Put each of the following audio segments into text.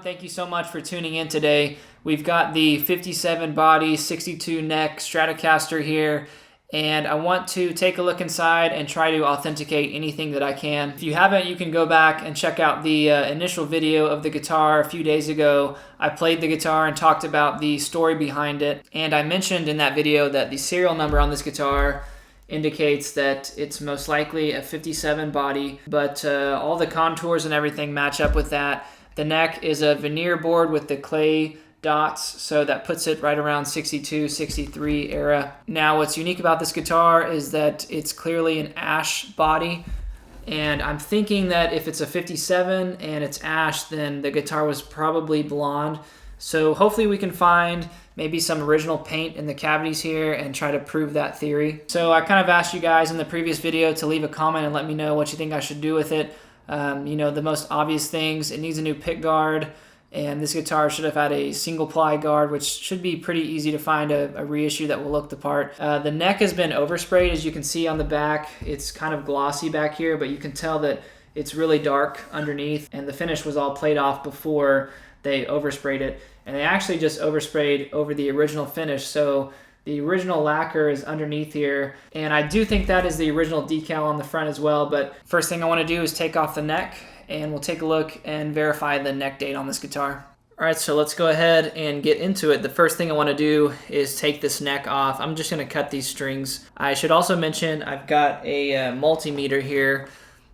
everyone, thank you so much for tuning in today. We've got the 57 body, 62 neck Stratocaster here, and I want to take a look inside and try to authenticate anything that I can. If you haven't, you can go back and check out the initial video of the guitar a few days ago. I played the guitar and talked about the story behind it, and I mentioned in that video that the serial number on this guitar indicates that it's most likely a 57 body, but all the contours and everything match up with that. The neck is a veneer board with the clay dots, so that puts it right around 62, 63 era. Now what's unique about this guitar is that it's clearly an ash body, and I'm thinking that if it's a 57 and it's ash, then the guitar was probably blonde. So hopefully we can find maybe some original paint in the cavities here and try to prove that theory. So I kind of asked you guys in the previous video to leave a comment and let me know what you think I should do with it. You know, the most obvious things, it needs a new pick guard, and this guitar should have had a single ply guard, which should be pretty easy to find a reissue that will look the part. The neck has been oversprayed, as you can see on the back. It's kind of glossy back here, but you can tell that it's really dark underneath, and the finish was all played off before they oversprayed it. And they actually just oversprayed over the original finish, so the original lacquer is underneath here, and I do think that is the original decal on the front as well. But first thing I want to do is take off the neck, and we'll take a look and verify the neck date on this guitar. Alright, so let's go ahead and get into it. The first thing I want to do is take this neck off. I'm just going to cut these strings. I should also mention I've got a multimeter here,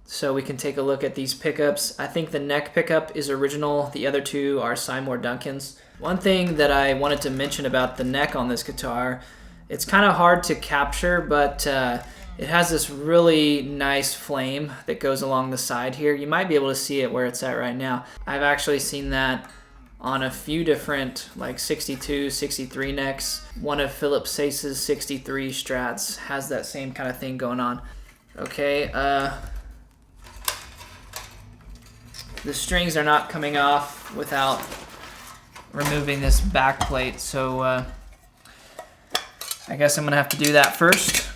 so we can take a look at these pickups. I think the neck pickup is original. The other two are Seymour Duncan's. One thing that I wanted to mention about the neck on this guitar, it's kind of hard to capture, but it has this really nice flame that goes along the side here. You might be able to see it where it's at right now. I've actually seen that on a few different like 62, 63 necks. One of Philip Sace's 63 Strats has that same kind of thing going on. Okay, the strings are not coming off without removing this back plate, so I guess I'm gonna have to do that first.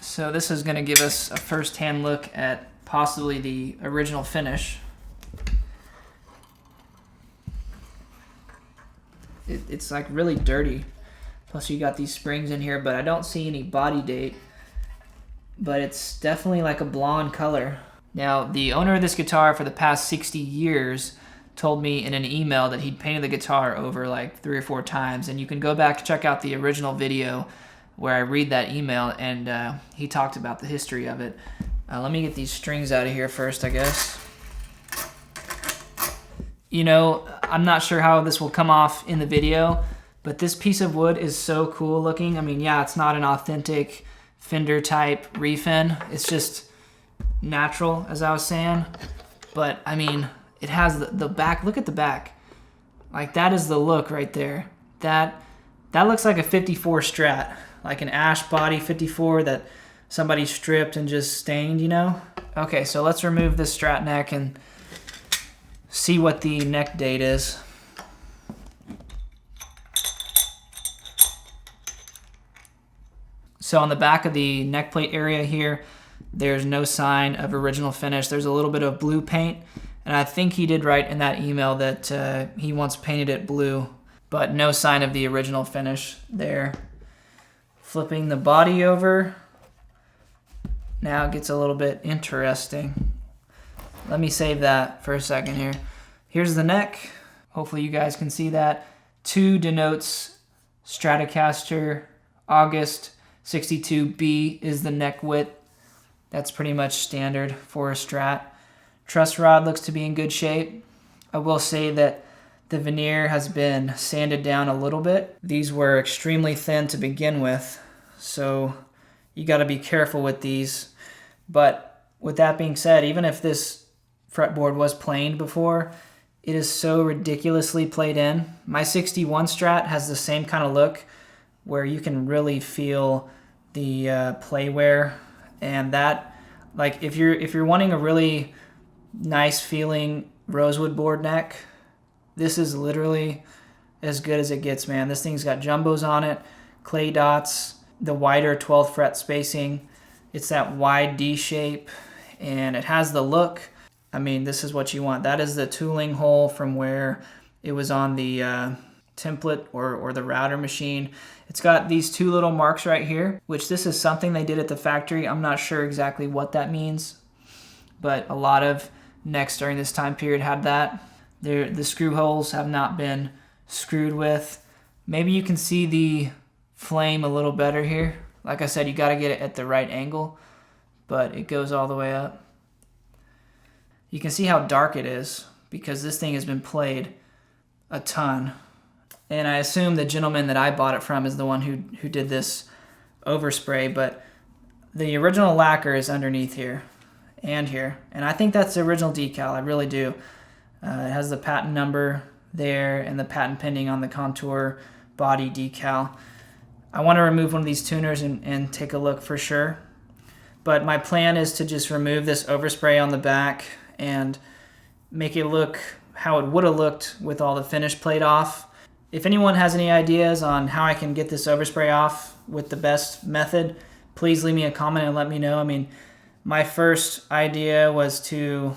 So this is gonna give us a first-hand look at possibly the original finish. It's like really dirty, plus you got these springs in here, but I don't see any body date, but it's definitely like a blonde color. Now, the owner of this guitar for the past 60 years told me in an email that he'd painted the guitar over like 3 or 4 times, and you can go back and check out the original video where I read that email, and he talked about the history of it. Let me get these strings out of here first, I guess. You know, I'm not sure how this will come off in the video, but this piece of wood is so cool looking. I mean, yeah, it's not an authentic Fender type refin. It's just natural, as I was saying, but I mean, it has the back. Look at the back, like that is the look right there. That looks like a 54 Strat, like an ash body 54 that somebody stripped and just stained, you know. Okay, so let's remove this Strat neck and see what the neck date is. So on the back of the neck plate area here, there's no sign of original finish. There's a little bit of blue paint, and I think he did write in that email that he once painted it blue, but no sign of the original finish there. Flipping the body over, now it gets a little bit interesting. Let me save that for a second here. Here's the neck. Hopefully you guys can see that. 2 denotes Stratocaster. August 62B is the neck width. That's pretty much standard for a Strat. Truss rod looks to be in good shape. I will say that the veneer has been sanded down a little bit. These were extremely thin to begin with, so you got to be careful with these. But with that being said, even if this fretboard was planed before, it is so ridiculously played in. My 61 Strat has the same kind of look where you can really feel the play wear. And that, like, if you're wanting a really nice feeling rosewood board neck, this is literally as good as it gets, man. This thing's got jumbos on it, clay dots, the wider 12th fret spacing. It's that wide D shape, and it has the look. I mean, this is what you want. That is the tooling hole from where it was on the template or the router machine. It's got these two little marks right here, which this is something they did at the factory. I'm not sure exactly what that means, but a lot of necks during this time period had that. The screw holes have not been screwed with. Maybe you can see the flame a little better here. Like I said, you got to get it at the right angle, but it goes all the way up. You can see how dark it is because this thing has been played a ton. And I assume the gentleman that I bought it from is the one who did this overspray, but the original lacquer is underneath here and here. And I think that's the original decal, I really do. It has the patent number there and the patent pending on the contour body decal. I want to remove one of these tuners and take a look for sure. But my plan is to just remove this overspray on the back and make it look how it would have looked with all the finish plate off. If anyone has any ideas on how I can get this overspray off with the best method, please leave me a comment and let me know. I mean, my first idea was to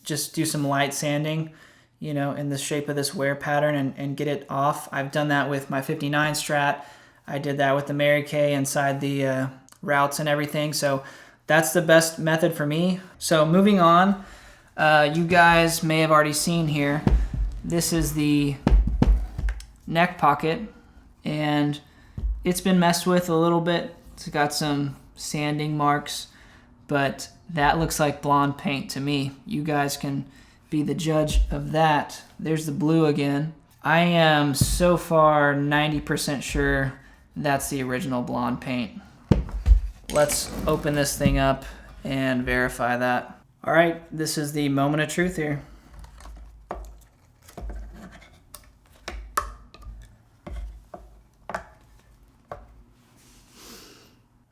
just do some light sanding, you know, in the shape of this wear pattern and get it off. I've done that with my 59 Strat. I did that with the Mary Kay inside the routes and everything. So that's the best method for me. So moving on, you guys may have already seen here, this is the neck pocket, and it's been messed with a little bit. It's got some sanding marks, but that looks like blonde paint to me. You guys can be the judge of that. There's the blue again. I am so far 90% sure that's the original blonde paint. Let's open this thing up and verify that. All right, this is the moment of truth here.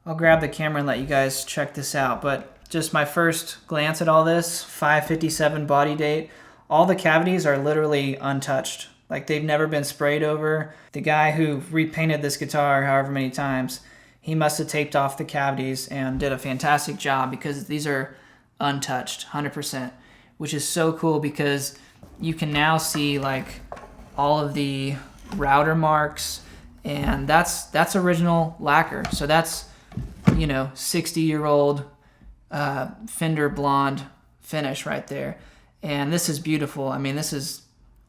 I'll grab the camera and let you guys check this out, but just my first glance at all this, 557 body date, all the cavities are literally untouched. Like they've never been sprayed over. The guy who repainted this guitar however many times, he must have taped off the cavities and did a fantastic job because these are untouched, 100%, which is so cool because you can now see like all of the router marks, and that's original lacquer. So that's, you know, 60-year-old Fender blonde finish right there. And this is beautiful. I mean, this is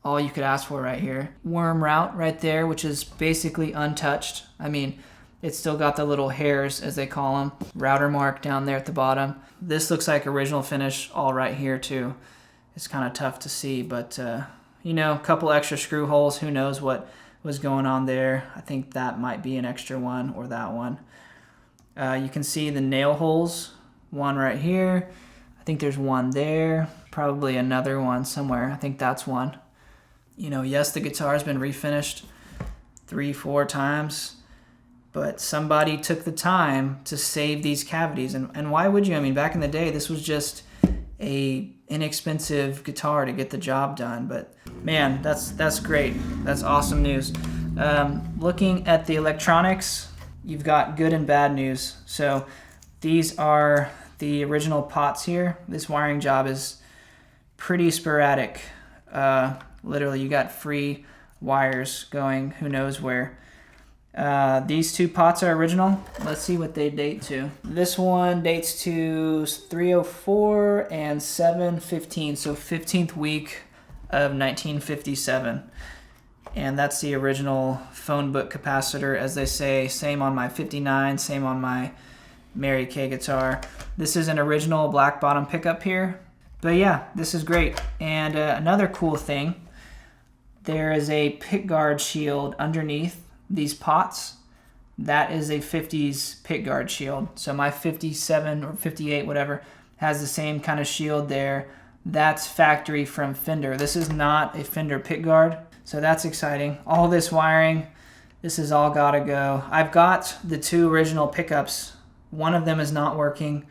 all you could ask for right here. Worm route right there, which is basically untouched. I mean, it's still got the little hairs, as they call them. Router mark down there at the bottom. This looks like original finish all right here too. It's kind of tough to see, but you know, a couple extra screw holes. Who knows what was going on there. I think that might be an extra one, or that one. You can see the nail holes. One right here. I think there's one there. Probably another one somewhere. I think that's one. You know, yes, the guitar's been refinished 3-4 times, but somebody took the time to save these cavities. And why would you? I mean, back in the day, this was just a inexpensive guitar to get the job done. But man, that's great. That's awesome news. Looking at the electronics, you've got good and bad news. So these are the original pots here. This wiring job is pretty sporadic. Literally, you got free wires going who knows where. These two pots are original. Let's see what they date to. This one dates to 304 and 7/15, so 15th week of 1957. And that's the original phone book capacitor, as they say. Same on my 59, same on my Mary Kay guitar. This is an original black bottom pickup here. But yeah, this is great. And another cool thing, there is a pickguard shield underneath these pots. That is a 50s pickguard shield. So my 57 or 58, whatever, has the same kind of shield there. That's factory from Fender. This is not a Fender pickguard, so that's exciting. All this wiring, this has all got to go. I've got the two original pickups. One of them is not working,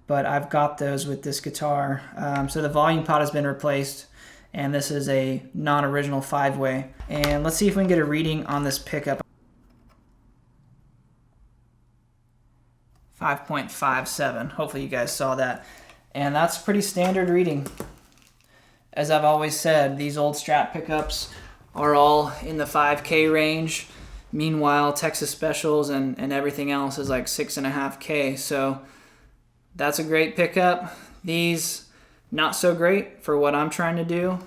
but I've got those with this guitar. So the volume pot has been replaced, and this is a non-original 5-way. And let's see if we can get a reading on this pickup. 5.57. Hopefully you guys saw that. And that's pretty standard reading. As I've always said, these old Strat pickups are all in the 5K range. Meanwhile, Texas Specials and everything else is like 6.5K. So that's a great pickup. These, not so great for what I'm trying to do.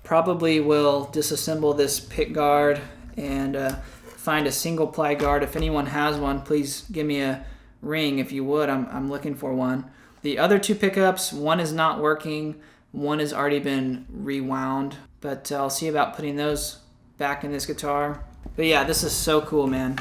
Probably will disassemble this pick guard and find a single ply guard. If anyone has one, please give me a ring if you would. I'm looking for one. The other two pickups, one is not working. One has already been rewound, but I'll see about putting those back in this guitar. But yeah, this is so cool, man.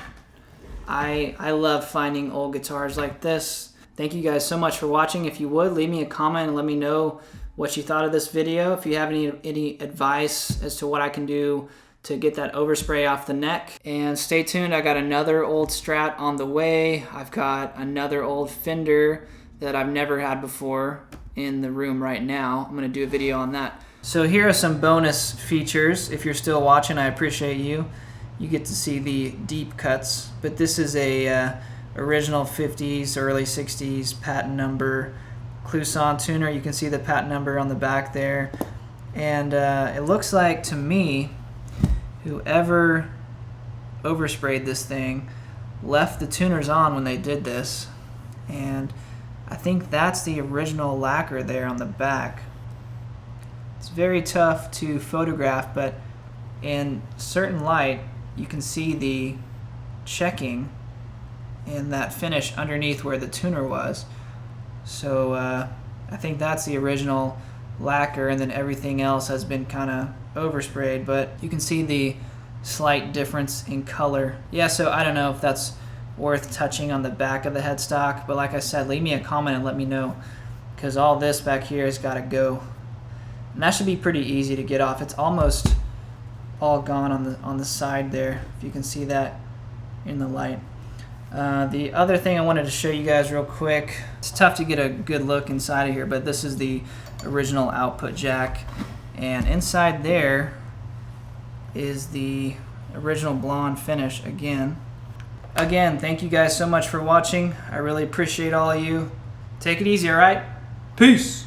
I love finding old guitars like this. Thank you guys so much for watching. If you would, leave me a comment and let me know what you thought of this video. If you have any advice as to what I can do to get that overspray off the neck. And stay tuned, I got another old Strat on the way. I've got another old Fender that I've never had before in the room right now. I'm gonna do a video on that. So here are some bonus features. If you're still watching, I appreciate you. You get to see the deep cuts, but this is a original 50s, early 60s patent number Clouson tuner. You can see the patent number on the back there. And it looks like, to me, whoever oversprayed this thing left the tuners on when they did this. And I think that's the original lacquer there on the back. It's very tough to photograph, but in certain light, you can see the checking in that finish underneath where the tuner was. So I think that's the original lacquer, and then everything else has been kind of oversprayed, but you can see the slight difference in color. Yeah, so I don't know if that's worth touching on the back of the headstock, but like I said, leave me a comment and let me know, because all this back here has got to go. And that should be pretty easy to get off. It's almost all gone on the side there, if you can see that in the light. The other thing I wanted to show you guys real quick, it's tough to get a good look inside of here, but this is the original output jack, and inside there is the original blonde finish again. Thank you guys so much for watching. I really appreciate all of you. Take it easy, all right? Peace!